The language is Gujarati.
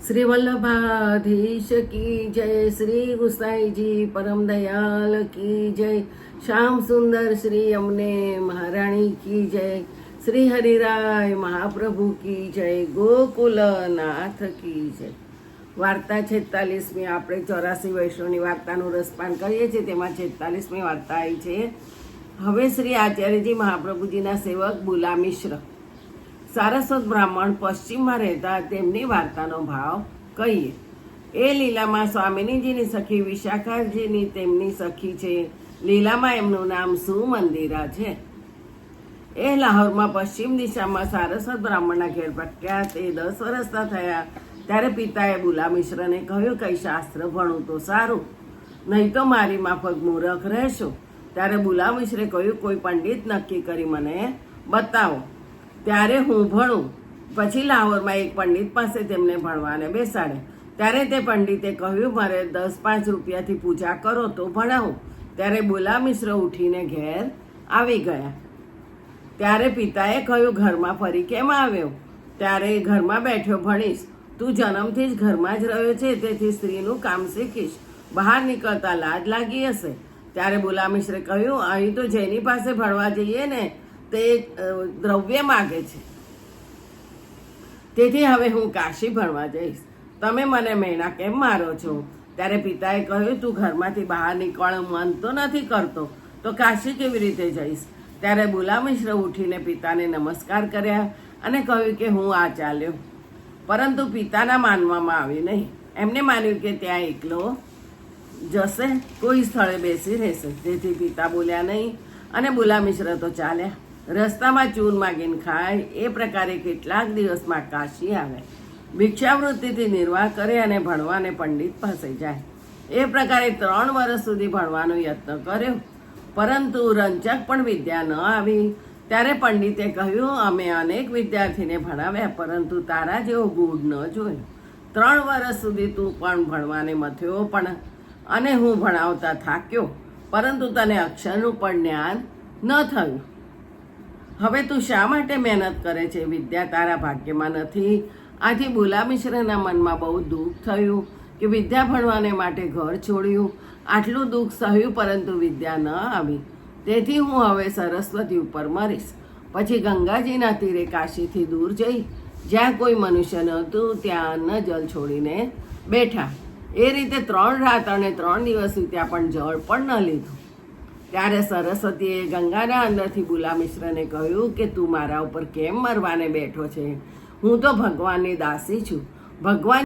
श्री वल्लभाधीश की जय, श्री गुसाई जी परम दयाल की जय, श्याम सुंदर श्री यमुने महाराणी की जय, श्री हरिराय महाप्रभु की जय, ગોકુલનાથ की જય। વાર્તા 46મી આપણે 84 વૈષ્ણવની વાર્તાનું રસપાન કરીએ છીએ, તેમાં 46મી વાર્તા આવી છે। હવે શ્રી આચાર્યજી મહાપ્રભુજીના સેવક બુલા મિશ્ર સારસ્વત બ્રાહ્મણ પશ્ચિમમાં રહેતા તેમની વાર્તાનો ભાવ કહીએ। એ લીલામાં સ્વામિનીજીની સખી વિશાખાજીની તેમની સખી છે। લીલામાં એમનું નામ સુમંદિરા છે। એ લાહોરમાં પશ્ચિમ દિશામાં સારસ્વત બ્રાહ્મણના ઘેર પ્રખ્યાત એ 10 વર્ષના થયા ત્યારે પિતાએ બુલા મિશ્રને કહ્યું, કંઈ શાસ્ત્ર ભણું તો સારું, નહીં તો મારી માફક મૂરખ રહેશો। ત્યારે બુલા મિશ્રે કહ્યું, કોઈ પંડિત નક્કી કરી મને બતાવો, ત્યારે હું ભણું। પછી લાહોરમાં એક પંડિત પાસે તેમને ભણવાને બેસાડે। ત્યારે તે પંડિતે કહ્યું, મારે 10-5 રૂપિયાથી પૂજા કરો તો ભણાવું। ત્યારે બુલા મિશ્ર ઉઠીને ઘેર આવી ગયા। ત્યારે પિતાએ કહ્યું, ઘરમાં ફરી કેમ આવ્યો? ત્યારે ઘરમાં બેઠો ભણીશ, તું જન્મથી જ ઘરમાં જ રહ્યો છે, તેથી સ્ત્રીનું કામ શીખીશ, બહાર નીકળતા લાજ લાગી હશે। ત્યારે બુલા મિશ્રે કહ્યું, અહીં તો જેની પાસે ભણવા જઈએ ને તે દ્રવ્ય માગે છે, તેથી હવે હું કાશી ભણવા જઈશ, તમે મને મેણા કેમ મારો છો? ત્યારે પિતાએ કહ્યું, તું ઘરમાંથી બહાર નીકળવાનું મન તો નથી કરતો, તો કાશી કેવી રીતે જઈશ? ત્યારે બુલા મિશ્ર ઉઠીને પિતાને નમસ્કાર કર્યા અને કહ્યું કે હું આ ચાલ્યો। પરંતુ પિતાના માનવામાં આવ્યું નહીં। એમને માન્યું કે ત્યાં એકલો જશે, કોઈ સ્થળે બેસી રહેશે, તેથી પિતા બોલ્યા નહીં અને બુલા મિશ્ર તો ચાલ્યા। રસ્તામાં ચૂન માગીને ખાય એ પ્રકારે કેટલાક દિવસમાં કાશી આવે, ભિક્ષાવૃત્તિથી નિર્વાહ કરે અને ભણવાને પંડિત પાસે જાય। એ પ્રકારે 3 વર્ષ સુધી ભણવાનો યત્ન કર્યો, પરંતુ રંચક પણ વિદ્યા ન આવી। ત્યારે પંડિતે કહ્યું, અમે અનેક વિદ્યાર્થીને ભણાવ્યા, પરંતુ તારા જેવો ગુણ ન જોયો। 3 વર્ષ સુધી તું પણ ભણવાને મથ્યો પણ, અને હું ભણાવતા થાક્યો, પરંતુ તને અક્ષરનું પણ જ્ઞાન ન થયું। હવે તું શા માટે મહેનત કરે છે? વિદ્યા તારા ભાગ્યમાં નથી। આથી બુલા મિશ્રના મનમાં બહુ દુઃખ થયું કે વિદ્યા ભણવાને માટે ઘર છોડ્યું, આટલું દુઃખ સહ્યું, પરંતુ વિદ્યા ન આવી, તેથી હું હવે સરસ્વતી ઉપર મરીશ। પછી ગંગાજીના તીરે કાશીથી દૂર જઈ જ્યાં કોઈ મનુષ્ય નહોતું ત્યાં અન્ન જલ છોડીને બેઠા। એ રીતે 3 રાત અને 3 દિવસ વીત્યા, પણ જળ પણ ન લીધું। ત્યારે સરસ્વતીએ ગંગાના અંદરથી બુલા મિશ્રને કહ્યું કે તું મારા ઉપર કેમ મરવાને બેઠો છે? હું તો ભગવાનની દાસી છું, ભગવાન